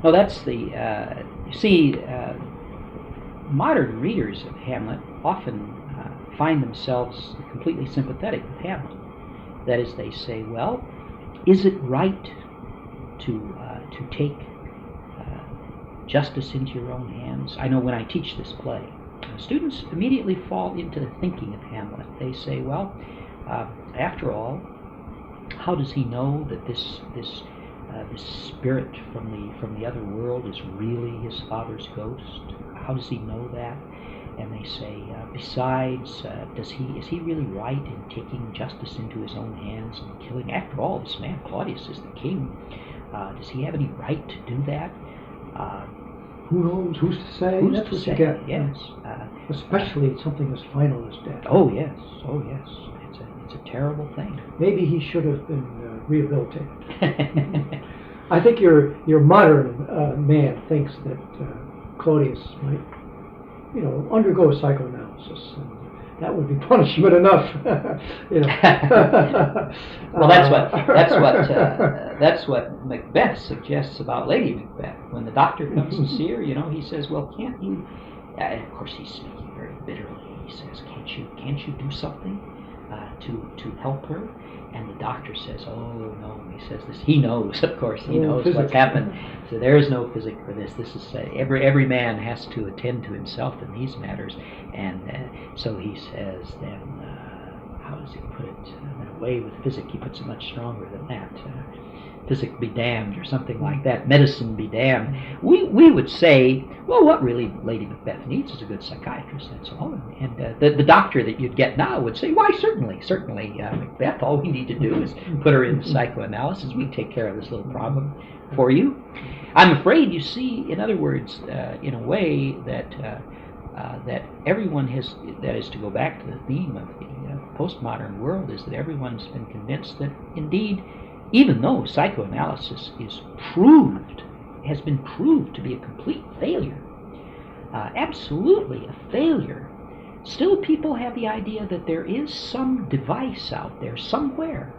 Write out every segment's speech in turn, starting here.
Well, that's the you see. Modern readers of Hamlet often find themselves completely sympathetic with Hamlet. That is, they say, well, is it right to take justice into your own hands? I know when I teach this play, students immediately fall into the thinking of Hamlet. They say, well, after all, how does he know that this spirit from the other world is really his father's ghost? How does he know that? And they say, besides, is he really right in taking justice into his own hands and killing? After all, this man Claudius is the king. Does he have any right to do that? Who knows? Who's to say? Who's That's to what say? you get. Yes. Especially something as final as death. Oh yes. Oh yes. It's a terrible thing. Maybe he should have been rehabilitated. I think your modern man thinks that Claudius might, undergo psychoanalysis, and that would be punishment enough. Well, that's what Macbeth suggests about Lady Macbeth. When the doctor comes to see her, he says, "Well, can't you?" Of course, he's speaking very bitterly. He says, "Can't you do something to help her?" And the doctor says, "Oh no," he says this. He knows, of course, he knows physics. What's happened. So there is no physics for this. This is every man has to attend to himself in these matters. And so he says, then how does he put it? In a way, with physics, he puts it much stronger than that. Physics be damned, or something like that. Medicine be damned. We would say, well, what really Lady Macbeth needs is a good psychiatrist, that's all. And the doctor that you'd get now would say, why, certainly, Macbeth, all we need to do is put her in psychoanalysis. We take care of this little problem for you. I'm afraid, you see, in other words, in a way that that everyone has, that is, to go back to the theme of the postmodern world, is that everyone's been convinced that, indeed, even though psychoanalysis has been proved to be a complete failure, absolutely a failure, still people have the idea that there is some device out there somewhere.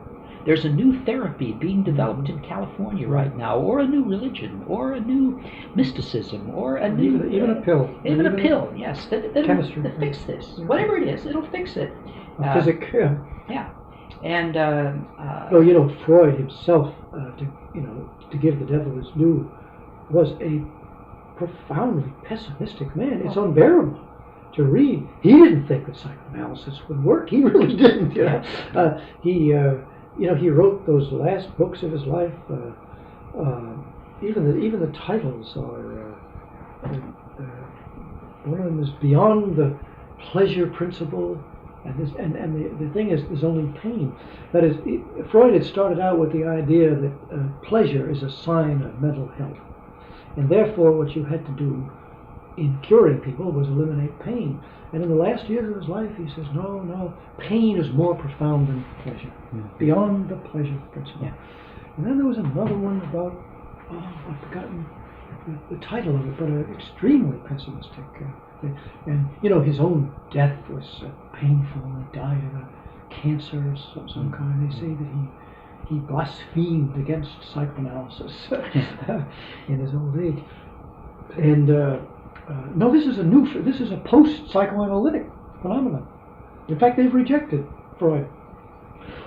There's a new therapy being developed in California right now, or a new religion, or a new mysticism, or a new... Even a pill. Even a pill, yes. Chemistry. That fix this. Yeah. Whatever it is, it'll fix it. Physics, yeah. Yeah. And Freud himself, to give the devil his due, was a profoundly pessimistic man. It's unbearable to read. He didn't think that psychoanalysis would work. He really didn't. He wrote those last books of his life. Even the titles are. One of them is Beyond the Pleasure Principle. And the thing is, there's only pain. That is, Freud had started out with the idea that pleasure is a sign of mental health. And therefore, what you had to do in curing people was eliminate pain. And in the last years of his life, he says, no, pain is more profound than pleasure. Mm-hmm. Beyond the pleasure principle. Yeah. And then there was another one about, I've forgotten the title of it, but extremely pessimistic. And his own death was painful. He died of a cancer of some kind. They say that he blasphemed against psychoanalysis in his old age. And no, this is a post-psychoanalytic phenomenon. In fact, they've rejected Freud.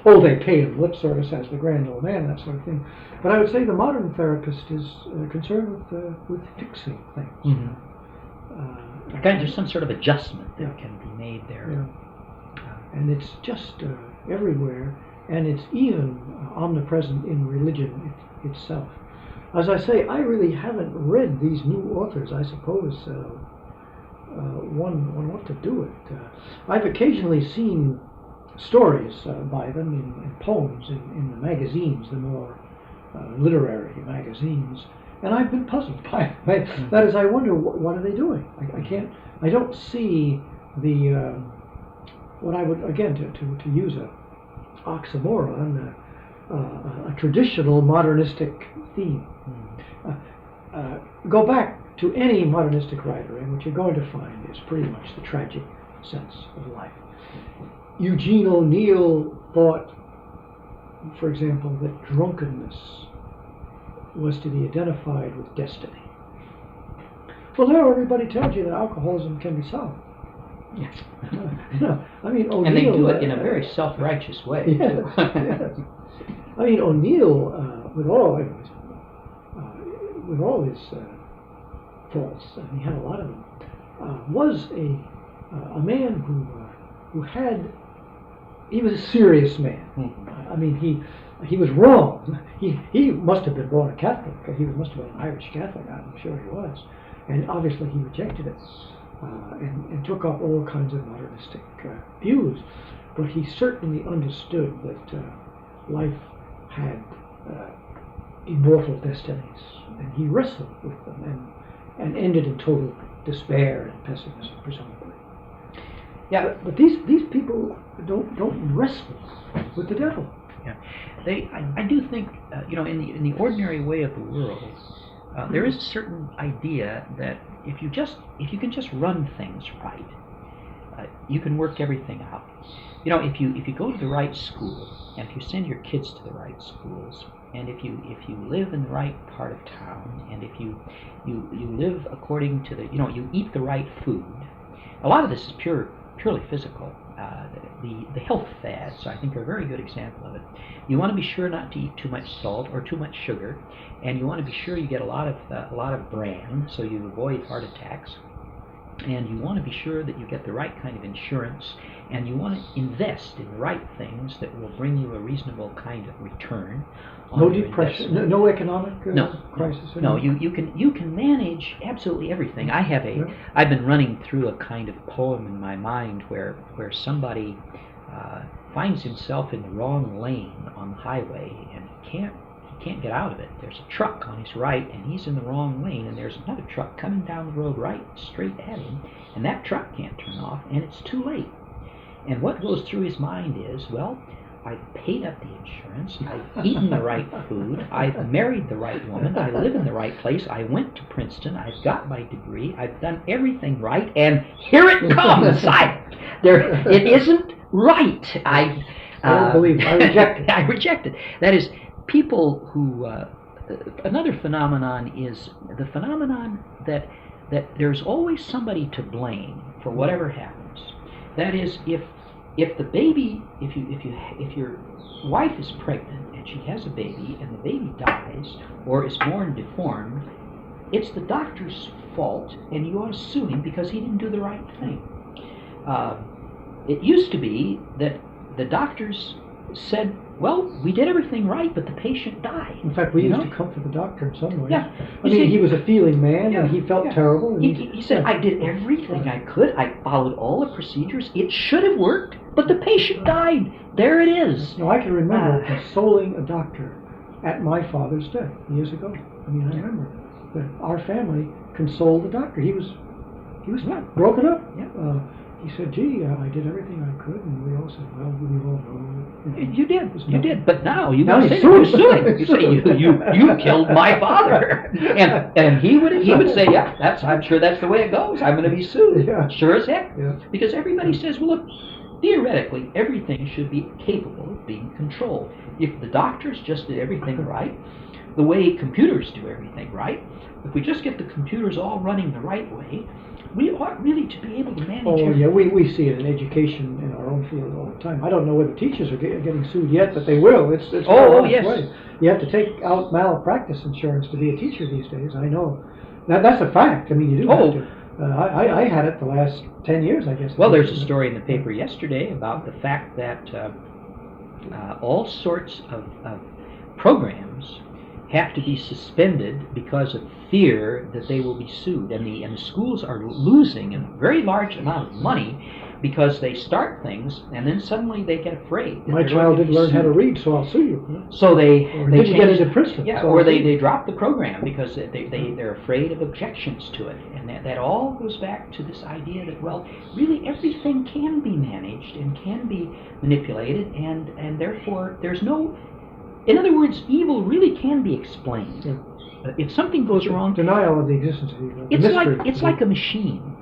Oh, they pay him lip service as the grand old man, that sort of thing. But I would say the modern therapist is concerned with fixing things. Mm-hmm. There's some sort of adjustment that can be made there. Yeah. And it's just everywhere, and it's even omnipresent in religion itself. As I say, I really haven't read these new authors. I suppose one ought to do it. I've occasionally seen stories by them in poems in the magazines, the more literary magazines. And I've been puzzled by it. That is, I wonder, what are they doing? I don't see the, what I would, again, to use a oxymoron, a traditional modernistic theme. Go back to any modernistic writer, and what you're going to find is pretty much the tragic sense of life. Eugene O'Neill thought, for example, that drunkenness was to be identified with destiny. Well, now everybody tells you that alcoholism can be solved. Yes. I mean, O'Neill, and they do it in a very self-righteous way. Yes, yes. I mean, O'Neill, with all his faults, and he had a lot of them, was a man who had. He was a serious man. Mm-hmm. I mean, he was wrong. He must have been born a Catholic. He must have been an Irish Catholic. I'm sure he was, and obviously he rejected it. And took up all kinds of modernistic views, but he certainly understood that life had immortal destinies, and he wrestled with them, and ended in total despair and pessimism, presumably. Yeah, but these people don't wrestle with the devil. Yeah, I do think in the ordinary way of the world, there is a certain idea that if you can just run things right, you can work everything out. If you go to the right school, and if you send your kids to the right schools, and if you live in the right part of town, and if you live according to you eat the right food. A lot of this is purely physical. The health fads, I think, are a very good example of it. You want to be sure not to eat too much salt or too much sugar, and you want to be sure you get a lot of bran, so you avoid heart attacks. And you want to be sure that you get the right kind of insurance, and you want to invest in the right things that will bring you a reasonable kind of return. No depression, no economic crisis. No, you can manage absolutely everything. I've been running through a kind of poem in my mind where somebody finds himself in the wrong lane on the highway, and he can't get out of it. There's a truck on his right, and he's in the wrong lane, and there's another truck coming down the road right straight at him, and that truck can't turn off, and it's too late. And what goes through his mind is, well, I've paid up the insurance, I've eaten the right food, I've married the right woman, I live in the right place, I went to Princeton, I've got my degree, I've done everything right, and here it comes! It isn't right. I don't believe it. I reject it. I reject it. That is, people who another phenomenon is the phenomenon that there's always somebody to blame for whatever happens. That is, if the baby, if your wife is pregnant and she has a baby and the baby dies or is born deformed, it's the doctor's fault, and you ought to sue him because he didn't do the right thing. It used to be that the doctors said, well, we did everything right, but the patient died. In fact, we used to comfort the doctor in some ways. Yeah. I mean, he was a feeling man, and he felt terrible. And he said, I did everything I could. I followed all the procedures. It should have worked, but the patient died. There it is. No, I can remember consoling a doctor at my father's death years ago. I mean, I remember that our family consoled the doctor. He was broken up. Yeah. He said, gee, I did everything I could, and we all said, well, we all know. You did, but now you're suing. You say, you killed my father. And he would say, yeah, I'm sure that's the way it goes. I'm going to be sued. Yeah. Sure as heck. Yeah. Because everybody says, well, look, theoretically, everything should be capable of being controlled. If the doctors just did everything right, the way computers do everything right, if we just get the computers all running the right way, we ought really to be able to manage. Oh, yeah, we see it in education in our own field all the time. I don't know whether teachers are getting sued yet, but they will. It's yes. Way. You have to take out malpractice insurance to be a teacher these days. I know. That's a fact. I mean, you do have to. I had it the last 10 years, I guess. Well, there's a story in the paper yesterday about the fact that all sorts of programs have to be suspended because of fear that they will be sued, and the schools are losing a very large amount of money because they start things and then suddenly they get afraid. My child didn't learn how to read, so I'll sue you. So they didn't get into Princeton. Yeah, so or they drop the program because they're afraid of objections to it, and that all goes back to this idea that, well, really everything can be managed and can be manipulated, and therefore there's no. In other words, evil really can be explained. Yeah. If something goes wrong, denial of the existence of evil. It's like a machine.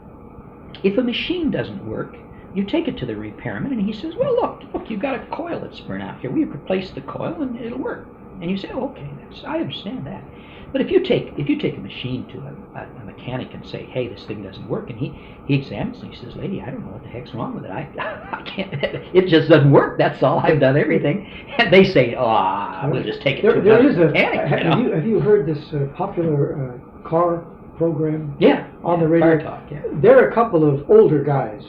If a machine doesn't work, you take it to the repairman, and he says, "Well, look, you've got a coil that's burnt out here. We replace the coil, and it'll work." And you say, oh, okay, I understand that. But if you take a machine to a mechanic and say, hey, this thing doesn't work, and he examines it, and he says, lady, I don't know what the heck's wrong with it. I can't. It just doesn't work. That's all. I've done everything. And they say, we'll just take it to a mechanic. Have you heard this popular car program? Yeah, on the radio. Car Talk. Yeah. There are a couple of older guys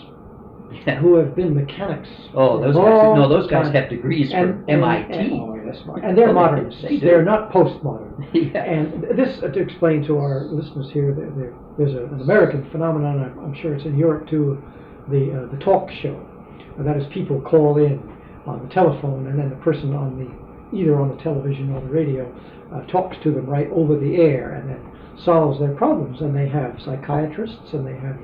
who have been mechanics. Oh, those guys have degrees from MIT. And they're modern. They're not postmodern. Yeah. And this, to explain to our listeners here, there's an American phenomenon, I'm sure it's in Europe too, the talk show. That is, people call in on the telephone, and then the person either on the television or the radio talks to them right over the air, and then solves their problems. And they have psychiatrists, and they have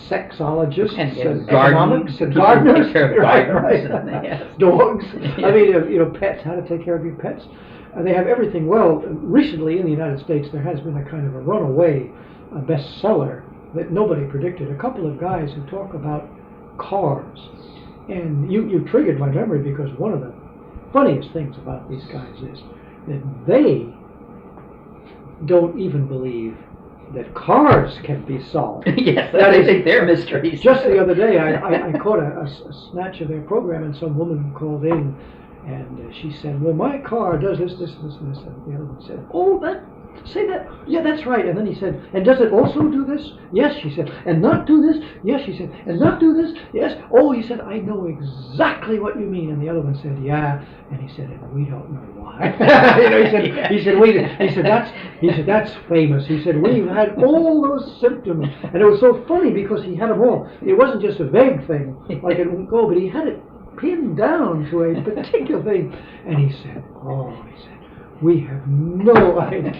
sexologists, and economics, and gardeners, right. Dogs. Yeah. I mean, pets, how to take care of your pets. They have everything. Well, recently in the United States, there has been a kind of a runaway bestseller that nobody predicted. A couple of guys who talk about cars. And you triggered my memory, because one of the funniest things about these guys is that they don't even believe that cars can be solved. Yes, I think they're mysteries. Just the other day, I caught a snatch of their program, and some woman called in, and she said, well, my car does this, and the other one said, say that, yeah, that's right. And then he said, and does it also do this? Yes, she said. And not do this? Yes, she said. And not do this? Yes. Oh, he said, I know exactly what you mean. And the other one said, yeah. And he said, and we don't know why. He said, that's famous. He said, we've had all those symptoms. And it was so funny because he had them all. It wasn't just a vague thing, like it won't go, but he had it pinned down to a particular thing. And he said, we have no idea.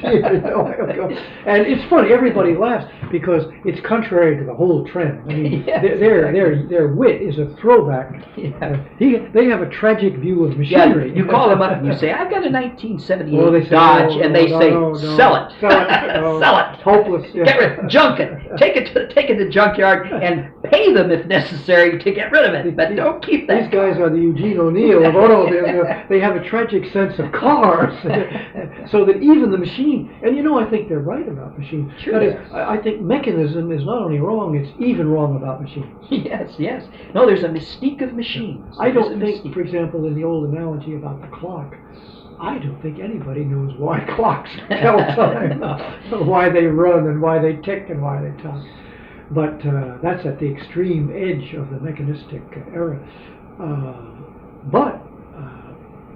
And it's funny, everybody laughs because it's contrary to the whole trend. I mean, yes, their wit is a throwback. Yeah. They have a tragic view of machinery. Yeah, you call them up and you say, I've got a 1978 Dodge, and they say, sell it. Sell it. Hopeless. Yeah. Get rid, junk it. Take it to the junkyard and pay them if necessary to get rid of it, but don't keep that. These guys are the Eugene O'Neill of auto. They have a tragic sense of cars. So that even the machine, and I think they're right about machines. Sure. That is, I think mechanism is not only wrong, it's even wrong about machines. Yes. No, there's a mystique of machines. I don't think, for example, in the old analogy about the clock, I don't think anybody knows why clocks tell time, why they run and why they tick and why they talk. But that's at the extreme edge of the mechanistic era. But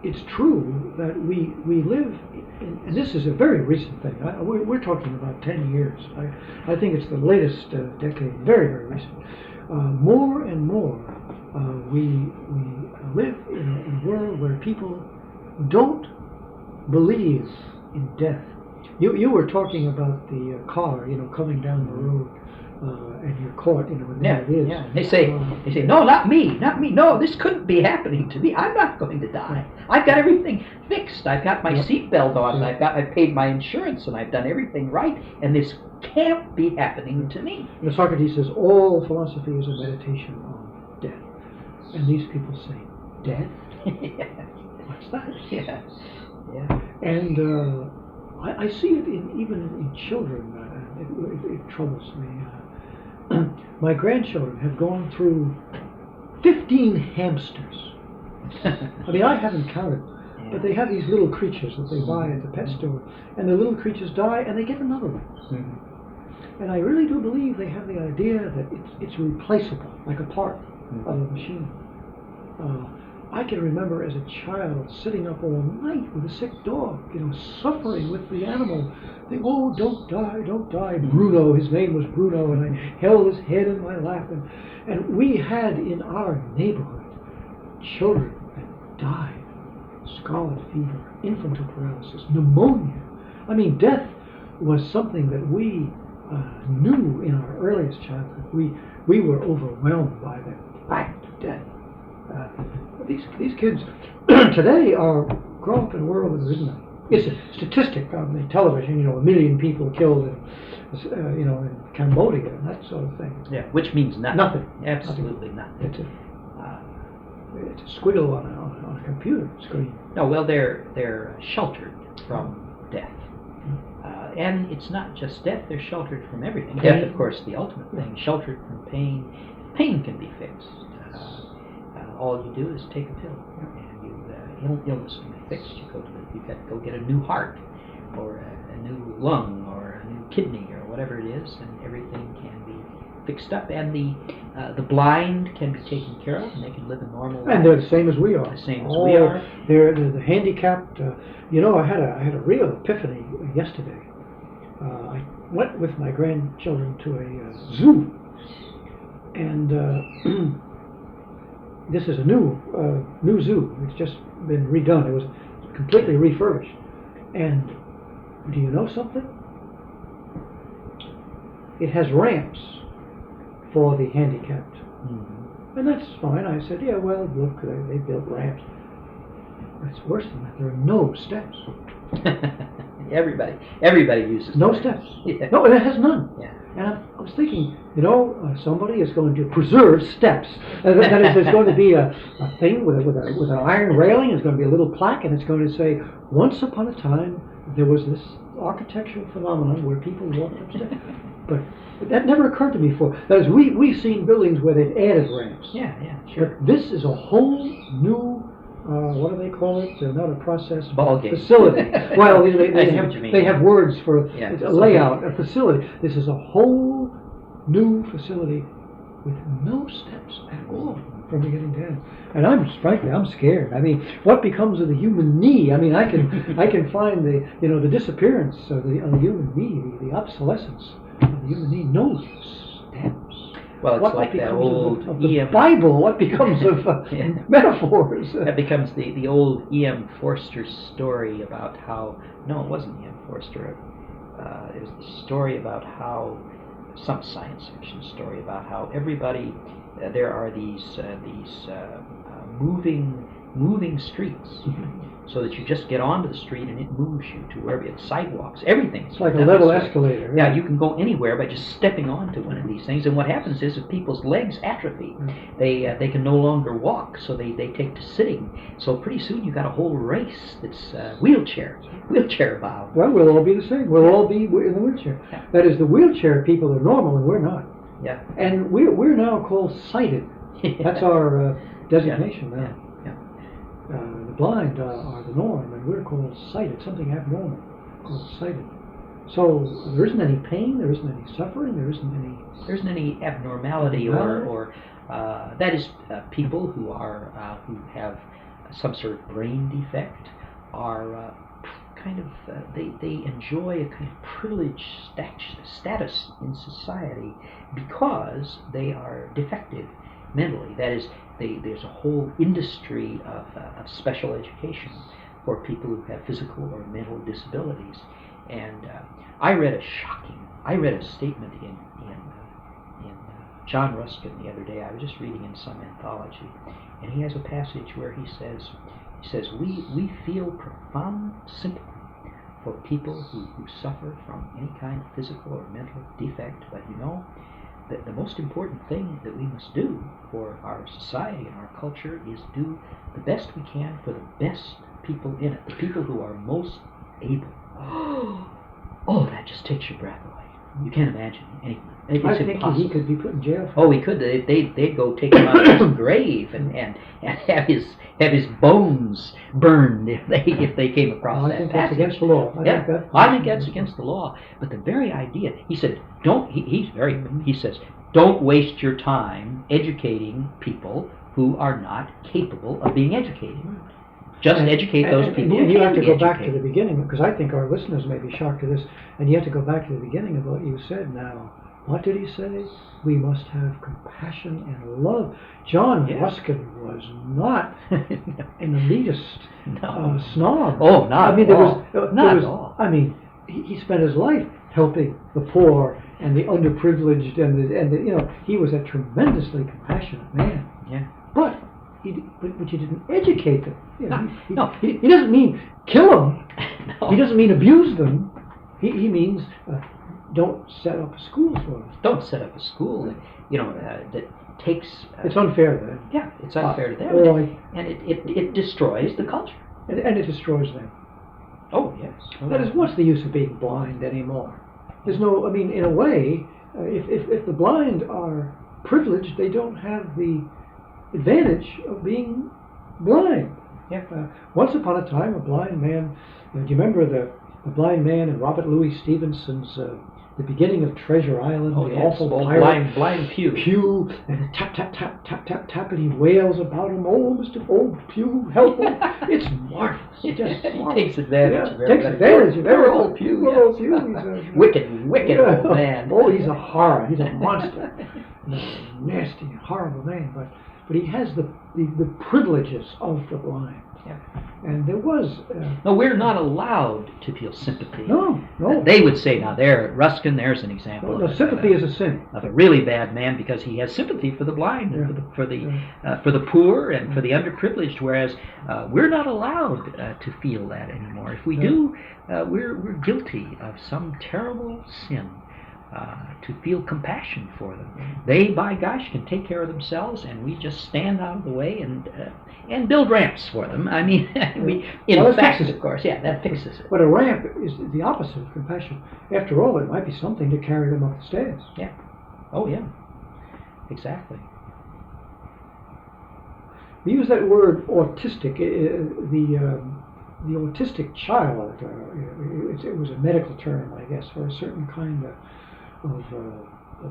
it's true that we live, and this is a very recent thing. We're talking about 10 years. I think it's the latest decade, very, very recent. More and more, we live in a world where people don't believe in death. You were talking about the car, coming down the road. And you're caught, and there it is. Yeah. They say, no, not me. No, this couldn't be happening to me. I'm not going to die. I've got everything fixed. I've got my seatbelt on. Yeah. I've paid my insurance, and I've done everything right. And this can't be happening to me. And Socrates says all philosophy is a meditation on death. And these people say, death? Yeah. What's that? Yeah. And I see it even in children. It troubles me. My grandchildren have gone through 15 hamsters. I mean, I haven't counted, but they have these little creatures that they buy at the pet store, and the little creatures die, and they get another one. Mm-hmm. And I really do believe they have the idea that it's replaceable, like a part of a machine. I can remember as a child sitting up all night with a sick dog, suffering with the animal. Think, oh, don't die. Bruno, his name was Bruno, and I held his head in my lap. And we had in our neighborhood children that died. Scarlet fever, infantile paralysis, pneumonia. I mean, death was something that we knew in our earliest childhood. We were overwhelmed by the fact of death. These kids today grow up in a world that isn't. It's a statistic on the television. 1 million people killed in Cambodia and that sort of thing. Yeah, which means nothing. Nothing. Absolutely nothing. It's a squiggle on a computer screen. No, well, they're sheltered from death. And it's not just death, they're sheltered from everything. Pain. Death, of course, the ultimate thing. Sheltered from pain. Pain can be fixed. All you do is take a pill, and illness can be fixed. You've got to go get a new heart, or a new lung, or a new kidney, or whatever it is, and everything can be fixed up. And the blind can be taken care of, and they can live a normal life. And they're the same as we are. The same as we are. They're the handicapped. I had a real epiphany yesterday. I went with my grandchildren to a zoo, and this is a new zoo. It's just been redone. It was completely refurbished. And do you know something? It has ramps for the handicapped. Mm-hmm. And that's fine. I said, yeah, well, look, they built ramps. But it's worse than that. There are no steps. Everybody uses no ramps. steps. Yeah. No, it has none. Yeah. And I was thinking, somebody is going to preserve steps. That is, there's going to be a thing with an iron railing. There's going to be a little plaque, and it's going to say, once upon a time, there was this architectural phenomenon where people walked up steps. But that never occurred to me before. That is, we've seen buildings where they've added ramps. Yeah, sure. But this is a whole new, what do they call it? Not a process, Ball game. facility. Well, they have words for a layout, a facility. This is a whole new facility with no steps at all from beginning to end. And I'm scared. I mean, what becomes of the human knee? I mean, I can find the disappearance of the human knee, the obsolescence of the human knee. No steps. Well, it's what like that old of the E.M. Bible? What becomes of metaphors? That becomes the old E.M. Forster story about how... No, it wasn't E.M. Forster. It was the story about how... Some science fiction story about how everybody... there are these moving streets. Mm-hmm. So that you just get onto the street and it moves you to wherever it's sidewalks, everything. It's like a level escalator. Yeah, you can go anywhere by just stepping onto one of these things. And what happens is if people's legs atrophy, they can no longer walk, so they take to sitting. So pretty soon you've got a whole race that's wheelchair bound. Well, we'll all be the same. We'll all be in the wheelchair. Yeah. That is, the wheelchair people are normal and we're not. Yeah. And we're now called sighted. That's our designation now. Yeah. The blind are the norm, and we're called sighted, something abnormal, called sighted. So there isn't any pain, there isn't any suffering, there isn't any abnormality or that is people who have some sort of brain defect are they enjoy a kind of privileged status in society because they are defective mentally. That is, there's a whole industry of special education for people who have physical or mental disabilities. And I read a statement in John Ruskin the other day. I was just reading in some anthology, and he has a passage where he says we feel profound sympathy for people who suffer from any kind of physical or mental defect, but that the most important thing that we must do for our society and our culture is do the best we can for the best people in it, the people who are most able. Oh, that just takes your breath away. You can't imagine anything. It's I think impossible. he could be put in jail. Oh, he could. They'd go take him out of his grave and have his bones burned if they came across that. I think that's against the law. I think that's against the law. But the very idea, he said, he says, don't waste your time educating people who are not capable of being educated. Just educate those people. And you have to go back to the beginning, because I think our listeners may be shocked to this, and you have to go back to the beginning of what you said now. What did he say? We must have compassion and love. John Ruskin was not an elitist snob. Oh, not at all. Not at all. I mean, he spent his life helping the poor and the underprivileged, and he was a tremendously compassionate man. Yeah. But you didn't educate them. He doesn't mean kill them. No. He doesn't mean abuse them. He means don't set up a school for them. Don't set up a school. That takes... it's unfair then. Yeah, it's unfair to them. And it destroys the culture. And it destroys them. Oh, yes. That is, what's the use of being blind anymore? There's no, I mean, in a way, if the blind are privileged, they don't have the advantage of being blind. Yeah. Once upon a time, a blind man, do you remember the blind man in Robert Louis Stevenson's The Beginning of Treasure Island? Oh, the yes. awful pirate Blind Pew. Pew, and tap, tap, tap, tap, tap, tap, and he wails about him. Oh, Mr. Old Pew, help him. It's marvelous. Just marvelous. He takes advantage of Takes advantage of Poor everything. old Pew. Poor old Pew. He's a Wicked old man. Oh, he's a horror. He's a monster. Nasty, horrible man. But he has the privileges of the blind. Yeah. And there was... No, we're not allowed to feel sympathy. No. They would say, now there, Ruskin, there's an example. No, sympathy is a sin. Of a really bad man, because he has sympathy for the blind and for the poor and for the underprivileged, whereas we're not allowed to feel that anymore. If we do, we're guilty of some terrible sin. To feel compassion for them. They, by gosh, can take care of themselves, and we just stand out of the way and build ramps for them. I mean, of course, yeah, that fixes it. But a ramp is the opposite of compassion. After all, it might be something to carry them up the stairs. Yeah. Oh, yeah. Exactly. We use that word autistic. The autistic child, it was a medical term, I guess, for a certain kind of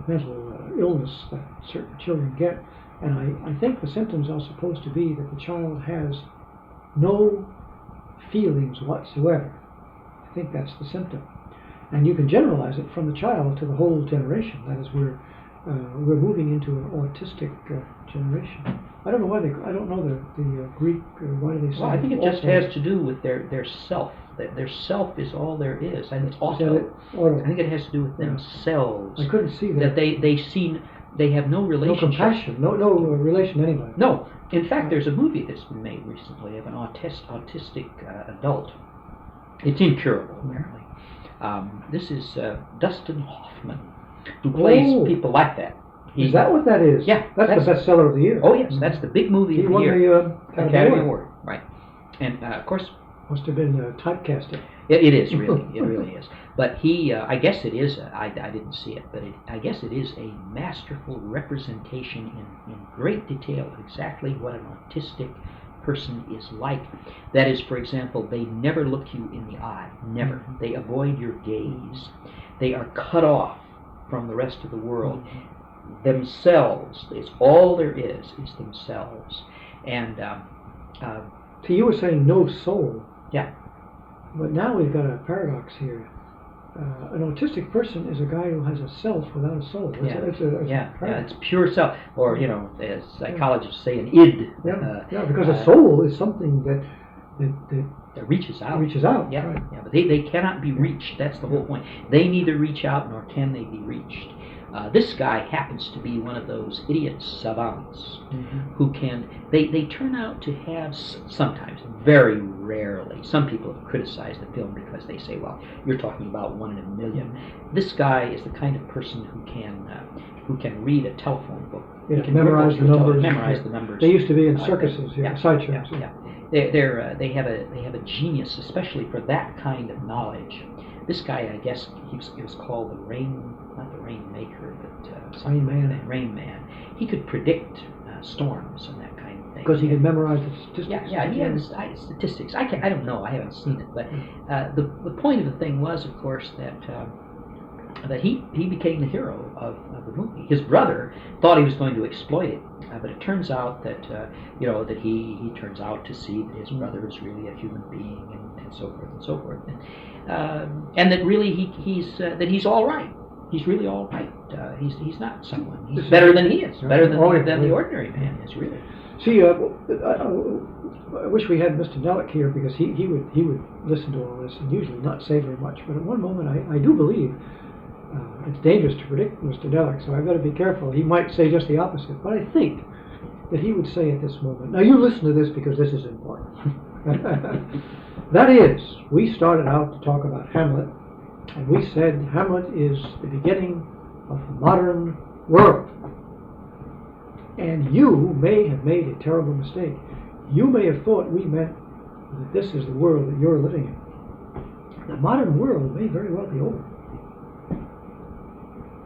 mental illness that certain children get. And I think the symptoms are supposed to be that the child has no feelings whatsoever. I think that's the symptom. And you can generalize it from the child to the whole generation. That is, we're moving into an autistic generation. I don't know I don't know the Greek, why do they say... Well, I think it just has to do with their self. That their self is all there is, and it's auto. I think it has to do with themselves. I couldn't see that. That they have no relationship. No compassion, no relation to anybody. No. In fact, there's a movie that's been made recently of an autistic adult. It's incurable, apparently. This is Dustin Hoffman, who plays people like that. Is that what that is? Yeah. That's the bestseller of the year. Oh, yes. That's the big movie of the year. He won the Academy Award. Right. And, of course... Must have been typecasting. It is, really. It really is. But he, I guess it is, I didn't see it, but I guess it is a masterful representation in great detail of exactly what an autistic person is like. That is, for example, they never look you in the eye. Never. Mm-hmm. They avoid your gaze. They are cut off from the rest of the world. Mm-hmm. Themselves, it's all there is themselves. And so you were saying no soul. Yeah. But now we've got a paradox here. An autistic person is a guy who has a self without a soul. It's pure self, or as psychologists say, an id. Because a soul is something that reaches out. Reaches out. Yeah, right. yeah, but they cannot be reached. That's the whole point. They neither reach out nor can they be reached. This guy happens to be one of those idiot savants who can. They turn out to have sometimes, very rarely. Some people have criticized the film because they say, "Well, you're talking about 1 in a million." This guy is the kind of person who can read a telephone book. Yeah, he can memorize the numbers. Memorize the numbers. They used to be in circuses, sideshows. Yeah. They have a genius, especially for that kind of knowledge. This guy, I guess, he was called not the Rainmaker, but Rain Man. He could predict storms and that kind of thing. Because he could memorize the statistics. Yeah, he had statistics. I don't know. I haven't seen it, but the point of the thing was, of course, that he became the hero of the movie. His brother thought he was going to exploit it, but it turns out that that he turns out to see that his brother is really a human being, and so forth and so forth, and that really he's all right. He's really all right. He's not someone. He's better than he is. Better than the ordinary man is, really. See, I wish we had Mr. Nellick here, because he would listen to all this and usually not say very much. But at one moment, I do believe it's dangerous to predict Mr. Nellick, so I've got to be careful. He might say just the opposite. But I think that he would say at this moment. Now you listen to this, because this is important. That is, we started out to talk about Hamlet. And we said Hamlet is the beginning of the modern world. And you may have made a terrible mistake. You may have thought we meant that this is the world that you're living in. The modern world may very well be over.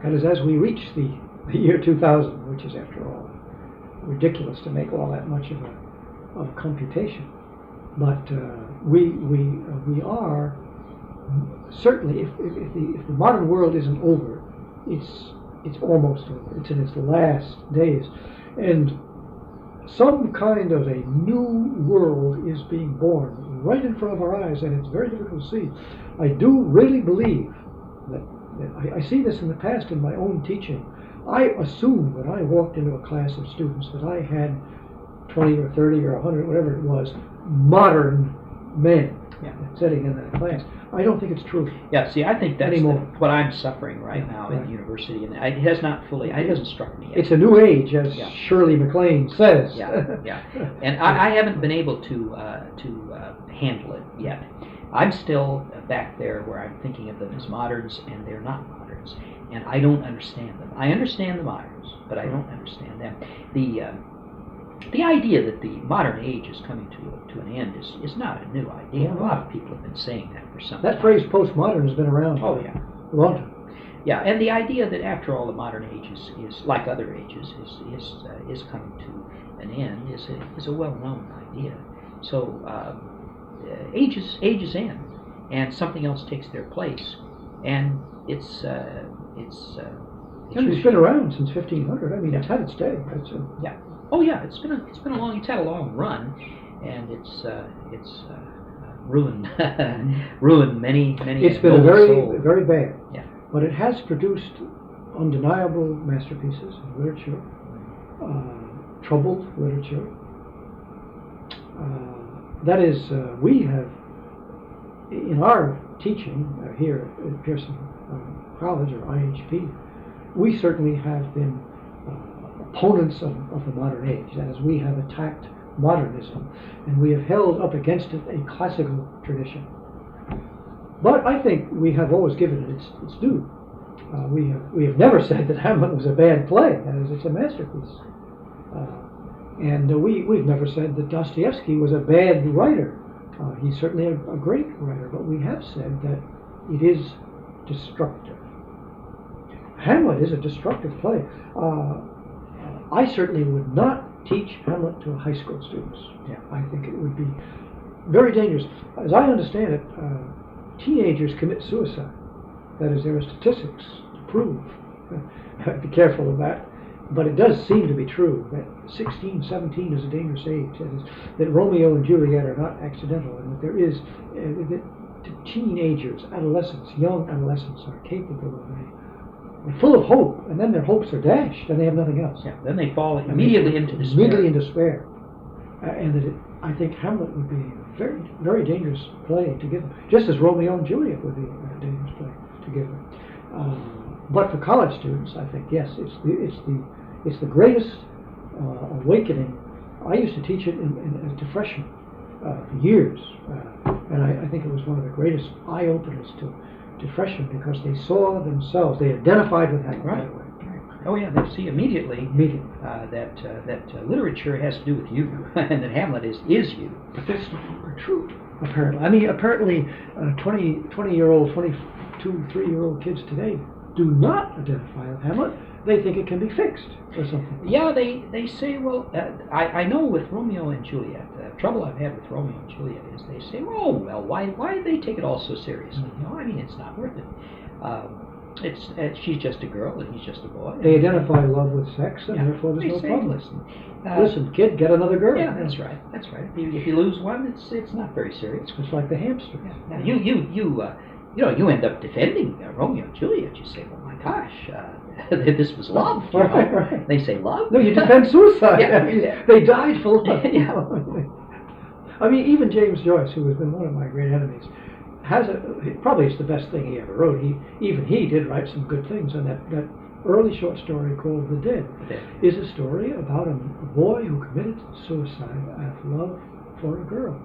That is, as we reach the year 2000, which is, after all, ridiculous to make all that much of a computation. But we are certainly, if the modern world isn't over, it's almost over. It's in its last days, and some kind of a new world is being born right in front of our eyes, and it's very difficult to see. I do really believe that I see this in the past in my own teaching. I assumed when I walked into a class of students that I had 20 or 30 or 100, whatever it was, modern men sitting in that class. I don't think it's true. Yeah, see, I think that's what I'm suffering right now in right. the university, and it has not fully, it hasn't struck me yet. It's a new age, as Shirley MacLaine says. Yeah. And I haven't been able to handle it yet. I'm still back there where I'm thinking of them as moderns, and they're not moderns, and I don't understand them. I understand the moderns, but I don't understand them. The idea that the modern age is coming to an end is not a new idea. A lot of people have been saying that for some time. That phrase postmodern has been around for a long time. Yeah, and the idea that after all the modern age is like other ages is coming to an end is a well-known idea. So ages end, and something else takes their place, and it's been around since 1500. I mean, it's had its day. Oh yeah, it's had a long run, and it's ruined ruined many. It's been very bad. Yeah. But it has produced undeniable masterpieces in literature, troubled literature. That is, we have, in our teaching here at Pearson College, or IHP, we certainly have been opponents of the modern age. That is, we have attacked modernism, and we have held up against it a classical tradition. But I think we have always given it its due. We have never said that Hamlet was a bad play. That is, it's a masterpiece. And we've never said that Dostoevsky was a bad writer. He's certainly a great writer, but we have said that it is destructive. Hamlet is a destructive play. I certainly would not teach Hamlet to high school students. I think it would be very dangerous. As I understand it, teenagers commit suicide. That is, there are statistics to prove. Be careful of that. But it does seem to be true that 16, 17 is a dangerous age. That is, that Romeo and Juliet are not accidental, and that there is, that teenagers, adolescents, young adolescents are capable of they're full of hope, and then their hopes are dashed, and they have nothing else. Then they fall immediately into despair. Immediately in despair. And that I think Hamlet would be a very, very dangerous play to give them, just as Romeo and Juliet would be a dangerous play to give them. But for college students, I think yes, it's the greatest awakening. I used to teach it to freshmen for years, and I think it was one of the greatest eye openers to freshmen, because they saw themselves, they identified with Hamlet. Right. Oh yeah, they see immediately that literature has to do with you, and that Hamlet is you. But that's no longer true, apparently. I mean, apparently 20-year-old, 22, 3-year-old kids today do not identify with Hamlet. They think it can be fixed or something. Yeah, they say, well, I know with Romeo and Juliet, the trouble I've had with Romeo and Juliet is they say, oh, well, why do they take it all so seriously? I mean, it's not worth it. She's just a girl and he's just a boy. They identify love with sex, and therefore there's no problem. Listen, kid, get another girl. Yeah, that's right. If you lose one, it's not very serious. It's like the hamster. Now, you end up defending Romeo and Juliet. You say, oh my gosh, this was love. Right. They say love? No, you defend suicide. They died for love. I mean, even James Joyce, who has been one of my great enemies, probably it's the best thing he ever wrote. He did write some good things, and that early short story called The Dead is a story about a boy who committed suicide out of love for a girl.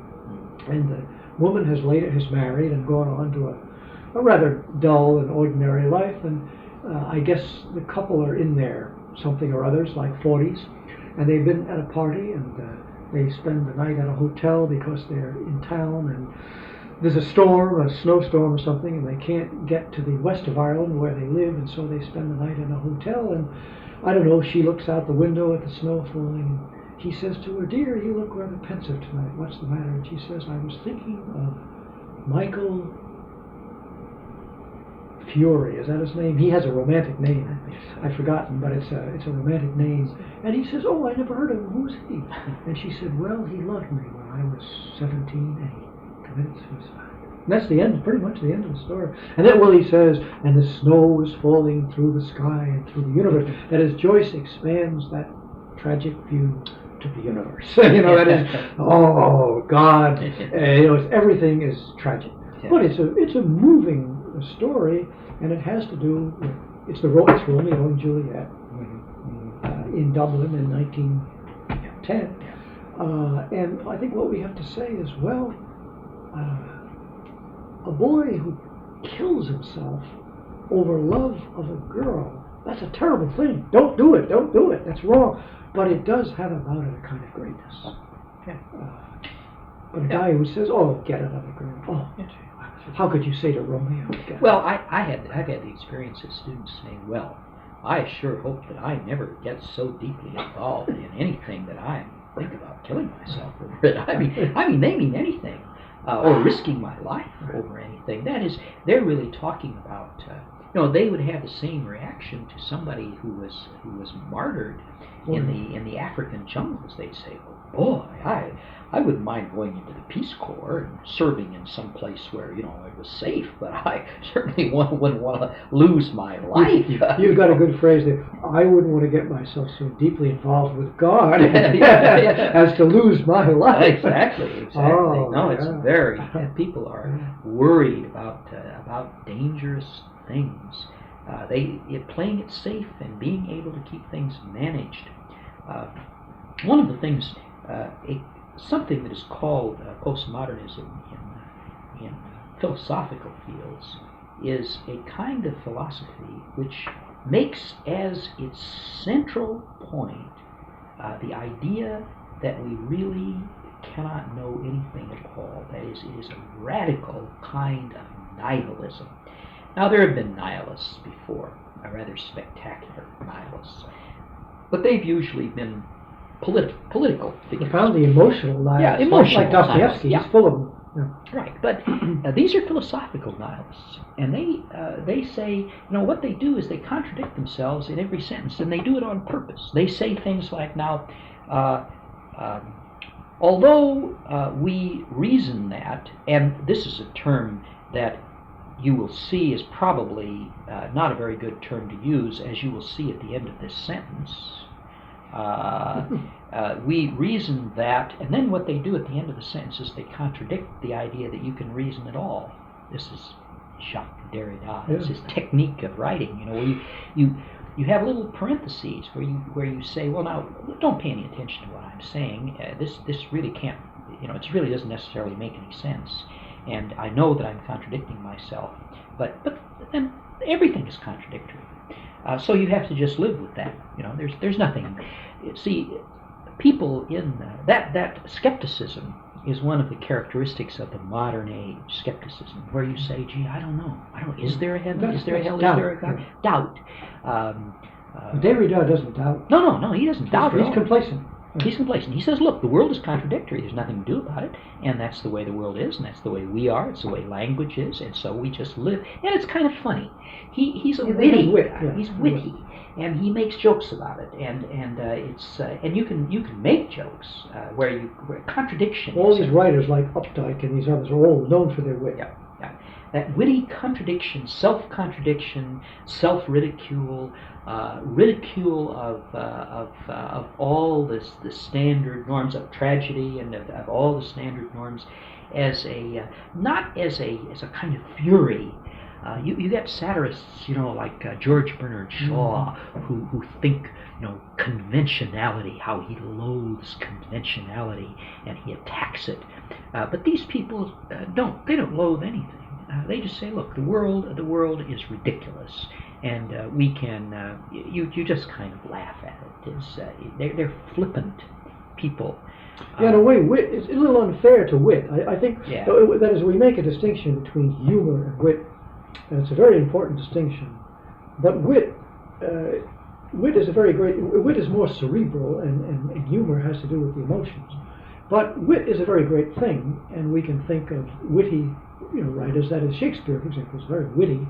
And the woman has married and gone on to a rather dull and ordinary life, and I guess the couple are in their something or others, like 40s, and they've been at a party, and they spend the night at a hotel because they're in town, and there's a storm, a snowstorm or something, and they can't get to the west of Ireland where they live, and so they spend the night in a hotel. And I don't know, she looks out the window at the snow falling, and he says to her, "Dear, you look rather pensive tonight. What's the matter?" And she says, "I was thinking of Michael Fury." Is that his name? He has a romantic name. I've forgotten, but it's a romantic name. And he says, "Oh, I never heard of him. Who's he?" And she said, "Well, he loved me when I was 17, and he committed suicide." And that's the end, pretty much the end of the story. And then Willie says, "And the snow is falling through the sky and through the universe." That is, Joyce expands that tragic view to the universe. That is, oh God, everything is tragic. Yeah. But it's a moving story, and it has to do with it's Romeo and Juliet in Dublin in 1910. And I think what we have to say is, well, a boy who kills himself over love of a girl, that's a terrible thing. Don't do it. That's wrong. But it does have about it a kind of greatness. Yeah. But a guy who says, "Oh, get another girl." Oh, how could you say to Romeo? Well, I've had the experience of students saying, "Well, I sure hope that I never get so deeply involved in anything that I think about killing myself over it." I mean, they mean anything. Or risking my life over anything. That is, they're really talking about. They would have the same reaction to somebody who was martyred in the African jungles. They'd say, "Oh boy, I wouldn't mind going into the Peace Corps and serving in some place where it was safe, but I certainly wouldn't want to lose my life." You've got a good phrase there. I wouldn't want to get myself so deeply involved with God as to lose my life. Exactly. Oh, no, it's very. People are worried about dangerous things. Playing it safe and being able to keep things managed. One of the things, something that is called postmodernism in philosophical fields, is a kind of philosophy which makes as its central point the idea that we really cannot know anything at all. That is, it is a radical kind of nihilism. Now, there have been nihilists before, rather spectacular nihilists, but they've usually been political figures. I found the emotional nihilists. Yeah, emotional. Like Dostoevsky, he's full of them. Yeah. Right, but these are philosophical nihilists, and they say, what they do is they contradict themselves in every sentence, and they do it on purpose. They say things like, although we reason that, and this is a term that you will see is probably not a very good term to use, as you will see at the end of this sentence. We reason that, and then what they do at the end of the sentence is they contradict the idea that you can reason at all. This is Jacques Derrida. It's his technique of writing. Where you have little parentheses where you say, well, now don't pay any attention to what I'm saying. This really can't. It really doesn't necessarily make any sense. And I know that I'm contradicting myself, but then everything is contradictory. So you have to just live with that. There's nothing. See, people in that skepticism is one of the characteristics of the modern age. Skepticism, where you say, "Gee, I don't know. Is there a heaven? Is there a hell? Is there a God?" Doubt. Derrida doesn't doubt. No, he doesn't doubt. He's complacent. He's complacent. He says, "Look, the world is contradictory. There's nothing to do about it, and that's the way the world is, and that's the way we are. It's the way language is, and so we just live." And it's kind of funny. He's a witty guy. He's witty, and he makes jokes about it. And it's and you can make jokes where contradiction. All these writers like Updike and these others are all known for their wit. Yeah. That witty contradiction, self-contradiction, self-ridicule, ridicule of all the standard norms of tragedy and of all the standard norms, as not as a kind of fury. You get satirists, like George Bernard Shaw, who think, conventionality, how he loathes conventionality and he attacks it. But these people don't loathe anything. they just say, look, the world is ridiculous, and we can. You just kind of laugh at it. They're flippant people. Yeah, in a way, wit is a little unfair to wit. I think that is, we make a distinction between humor and wit, and it's a very important distinction. But wit is a very great. Wit is more cerebral, and humor has to do with the emotions. But wit is a very great thing, and we can think of witty, writers. That is, Shakespeare, for example, was very witty.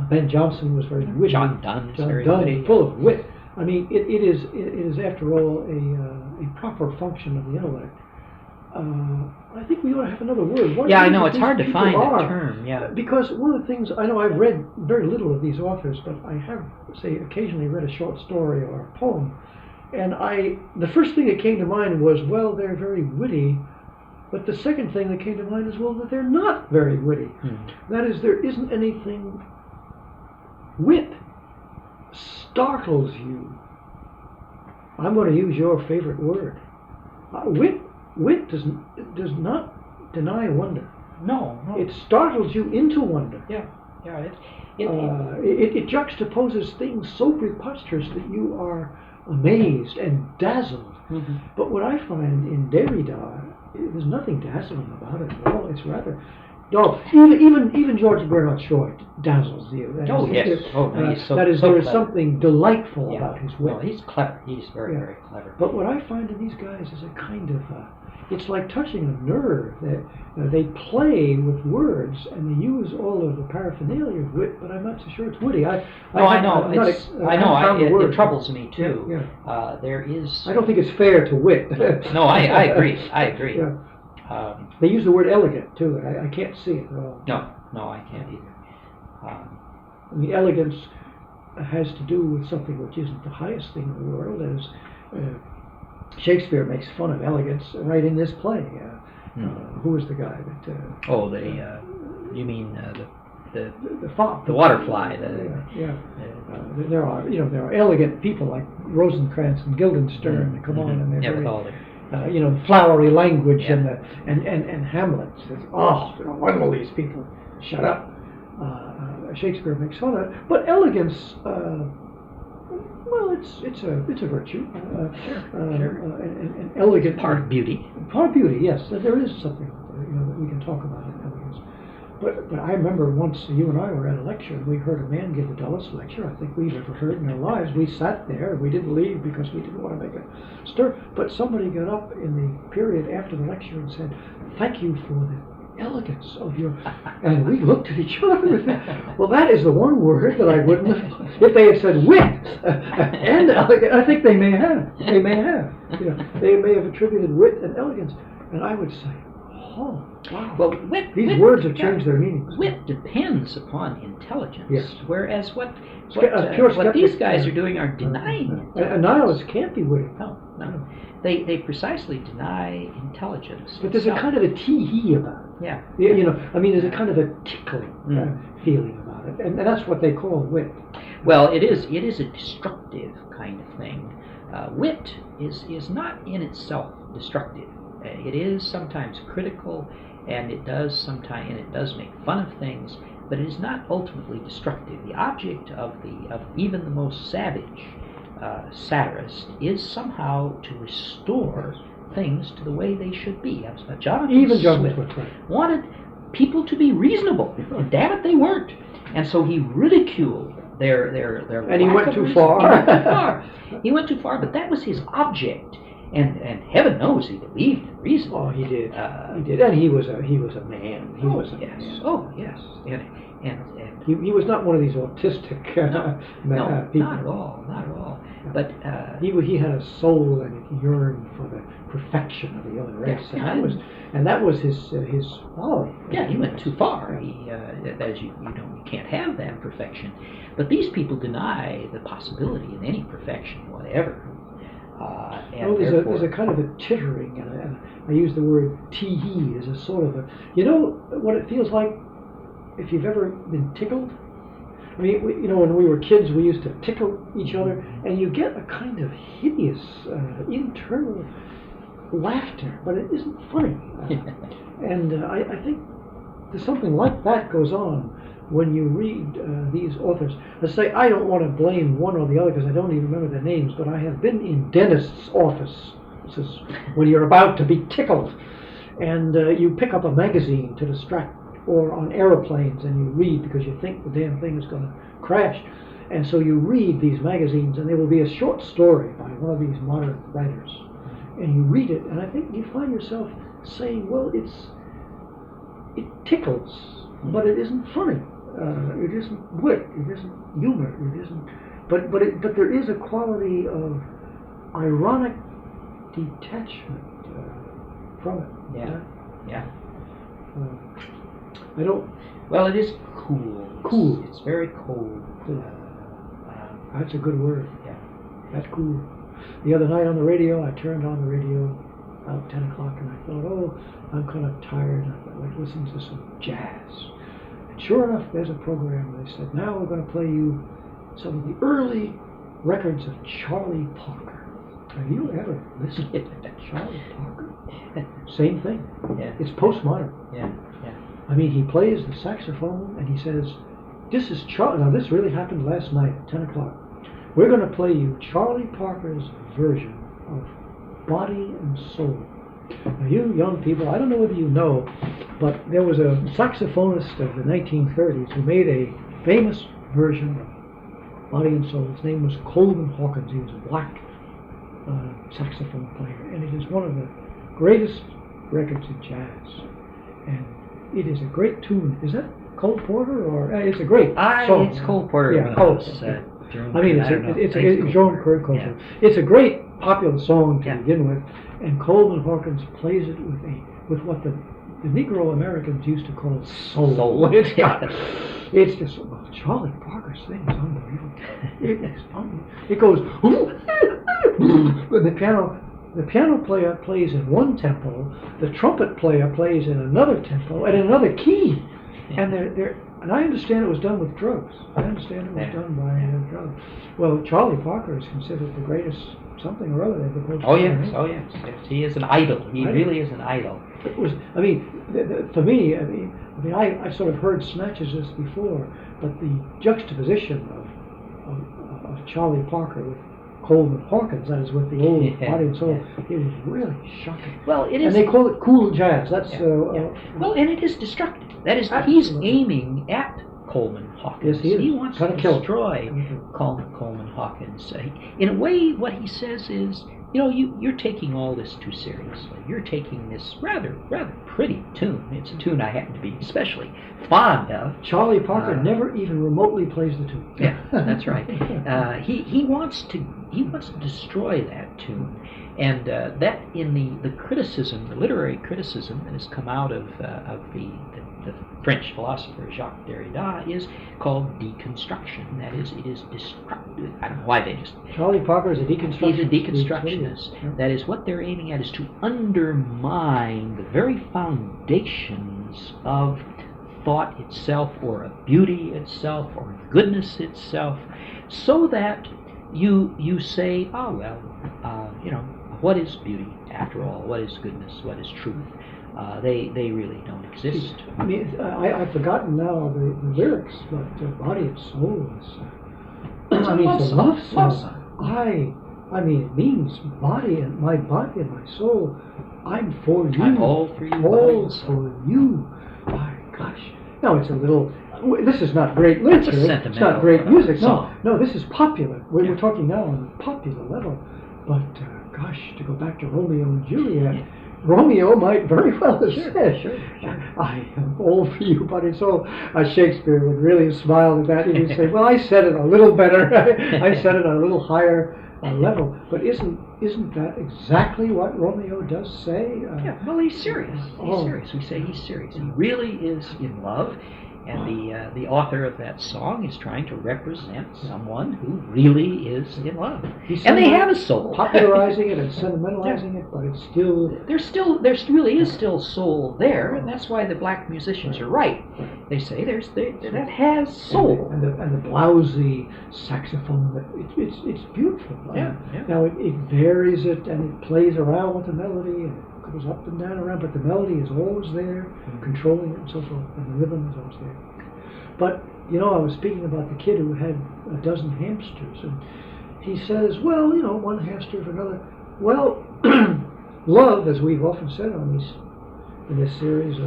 Ben Jonson was very witty. John Donne is very witty. Full of wit. I mean, it is after all a proper function of the intellect. I think we ought to have another word. I know, it's hard to find a term. Yeah. Because one of the things, I know I've read very little of these authors, but I have, say, occasionally read a short story or a poem. And the first thing that came to mind was, well, they're very witty. But the second thing that came to mind is, well, that they're not very witty. That is, there isn't anything. Wit startles you. I'm going to use your favorite word. Wit does not deny wonder. No. It startles you into wonder. Yeah. It juxtaposes things so preposterous that you are amazed and dazzled. Mm-hmm. But what I find in Derrida, there's nothing dazzling about it at all. It's rather. No, even George Bernard Shaw dazzles you. There is something delightful about his wit. Well, he's clever. He's very clever. But what I find in these guys is a kind of, it's like touching a nerve. That they play with words and they use all of the paraphernalia of wit, but I'm not so sure it's witty. I know. It troubles me too. Yeah. There is. I don't think it's fair to wit. No, I agree. Yeah. They use the word elegant too. I can't see it at all. No, I can't either. The elegance has to do with something which isn't the highest thing in the world. As Shakespeare makes fun of elegance right in this play. Who is the guy that? You mean the fop, the waterfly? There are elegant people like Rosencrantz and Guildenstern that come on, and they're very. With all flowery language and Hamlet says, when will these people shut up? Shakespeare makes fun of it, but elegance, it's a virtue. An elegant part of beauty. Part of beauty, yes. There is something that we can talk about in elegance. But I remember once you and I were at a lecture, and we heard a man give the dullest lecture I think we've ever heard in our lives. We sat there, and we didn't leave because we didn't want to make a stir. But somebody got up in the period after the lecture and said, "Thank you for the elegance of your..." And we looked at each other and said, well, that is the one word that I wouldn't have... If they had said wit and elegance, I think they may have. They may have. They may have attributed wit and elegance. And I would say, oh, wow. Well, these words have changed their meanings. Wit depends upon intelligence, yes. Whereas what these guys are doing are denying intelligence. A nihilist can't be witty. No. They precisely deny intelligence. But there's a kind of a tee-hee about it. Yeah. There's a kind of a tickling feeling about it. And that's what they call wit. Well, it is a destructive kind of thing. Wit is not in itself destructive. It is sometimes critical, and it does make fun of things, but it is not ultimately destructive. The object of even the most savage satirist is somehow to restore things to the way they should be. Jonathan Swift wanted people to be reasonable, and damn it, they weren't. And so he ridiculed their and he went too far. He went too far, but that was his object. And heaven knows he believed in reason. Oh, he did. He did, and he was a man. He was a man. Oh, yes. And he was not one of these autistic no, people. Not at all. But he had a soul, and he yearned for the perfection of the human race, and that was his folly. Yeah, he went too far. As you can't have that perfection. But these people deny the possibility of any perfection, whatever. There's a kind of a tittering, and I use the word tee-hee as a sort of a... what it feels like if you've ever been tickled? I mean, when we were kids, we used to tickle each other, and you get a kind of hideous internal laughter, but it isn't funny. And I think there's something like that goes on when you read these authors. Let's say, I don't want to blame one or the other because I don't even remember their names, but I have been in dentist's office. This is when you're about to be tickled, and you pick up a magazine to distract, or on aeroplanes, and you read because you think the damn thing is going to crash. And so you read these magazines, and there will be a short story by one of these modern writers, and you read it, and I think you find yourself saying, well, it tickles, but it isn't funny. It isn't wit. It isn't humor. It isn't. But there is a quality of ironic detachment from it. Yeah. Yeah. I don't. Well, it is cool. Cool. It's very cold. Cool. That's a good word. Yeah. That's cool. The other night on the radio, I turned on the radio about 10 o'clock, and I thought, oh, I'm kind of tired. I thought, like, listen to some jazz. And sure enough, there's a program. They said, now we're going to play you some of the early records of Charlie Parker. Have you ever listened to Charlie Parker? Same thing. Yeah. It's postmodern. Yeah. Yeah. I mean, he plays the saxophone, and he says, this is Charlie. Now, this really happened last night at 10 o'clock. We're going to play you Charlie Parker's version of Body and Soul. Now, you young people, I don't know whether you know, but there was a saxophonist of the 1930s who made a famous version of Body and Soul. His name was Coleman Hawkins. He was a black saxophone player, and it is one of the greatest records in jazz. And it is a great tune. Is that Cole Porter, or it's a great song? It's Cole Porter. Yeah, Cole. I mean, it's Jerome Kurt. Yeah. It's a great popular song to Yeah. begin with, and Coleman Hawkins plays it with what the Negro Americans used to call soul. It's just Charlie Parker's thing is unbelievable. It is unbelievable. It goes the piano player plays in one tempo, the trumpet player plays in another tempo and in another key, and and I understand it was done with drugs. I understand it was done by drugs. Well, Charlie Parker is considered the greatest something or other ever close. Oh yes. He is an idol. He really is an idol. It was. I mean, for me, I sort of heard snatches of this before, but the juxtaposition of Charlie Parker with Coleman Hawkins, that is with the old Body and Soul, it was really shocking. Well, it is, and they call it cool jazz. That's well, and it is destructive. That is, he's aiming at Coleman Hawkins. Yes, he is. He wants to destroy Coleman Hawkins. In a way, what he says is, you're taking all this too seriously. You're taking this rather pretty tune. It's a tune I happen to be especially fond of. Charlie Parker never even remotely plays the tune. Yeah, that's right. He wants to destroy that tune, and that in the criticism, the literary criticism that has come out of the French philosopher Jacques Derrida is called deconstruction. That is, it is destructive. I don't know why they just... Charlie Parker is a deconstructionist. He's a deconstructionist. That is, what they're aiming at is to undermine the very foundations of thought itself, or of beauty itself, or of goodness itself, so that you say, oh well, what is beauty after all? What is goodness? What is truth? They really don't exist. I mean, I've forgotten now the lyrics, but Body and Soul is. It's a love song. I mean, it means my body and my soul. I'm for you. I'm all for you. All for you. My gosh. No, it's a little. This is not great literature. It's not great music. No, this is popular. We're talking now on a popular level. But gosh, to go back to Romeo and Juliet. Yeah. Romeo might very well have said, sure. I am all for you, body and soul. Shakespeare would really have smiled at that. He would say, well, I said it a little better. I said it on a little higher level. But isn't that exactly what Romeo does say? Well, he's serious. He's serious. We say he's serious. He really is in love. And the author of that song is trying to represent someone who really is in love. And they have a soul. Popularizing it and sentimentalizing it, but it's still... There really is still soul there, and that's why the black musicians are right. They say that has soul. And the blousy saxophone, it's beautiful. Yeah. Now it varies it, and it plays around with the melody, and it goes up and down around, but the melody is always there, controlling it and so forth, and the rhythm is always there. But, you know, I was speaking about the kid who had a dozen hamsters, and he says, well, you know, one hamster for another. Well, love, as we've often said in this series,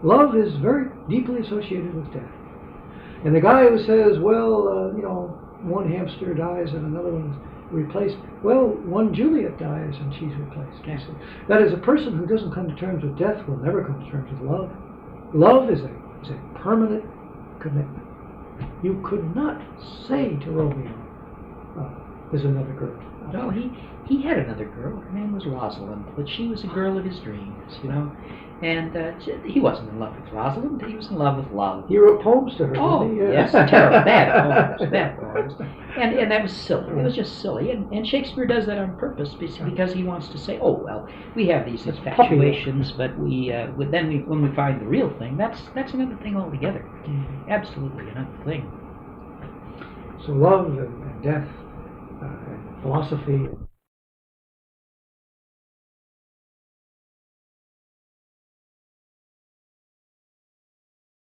love is very deeply associated with death. And the guy who says, well, you know, one hamster dies and another one is replaced, well, one Juliet dies and she's replaced. Yes. That is, a person who doesn't come to terms with death will never come to terms with love. Love is a permanent commitment. You could not say to Romeo, there's another girl. No, he had another girl. Her name was Rosalind, but she was a girl of his dreams, you know. And he wasn't in love with Rosalind. He was in love with love. He wrote poems to her. Oh, didn't he? yes, terrible, bad poems. And that was silly. It was just silly. And Shakespeare does that on purpose because he wants to say, oh, well, we have these infatuations, but when we find the real thing, that's another thing altogether. Absolutely another thing. So love and death and philosophy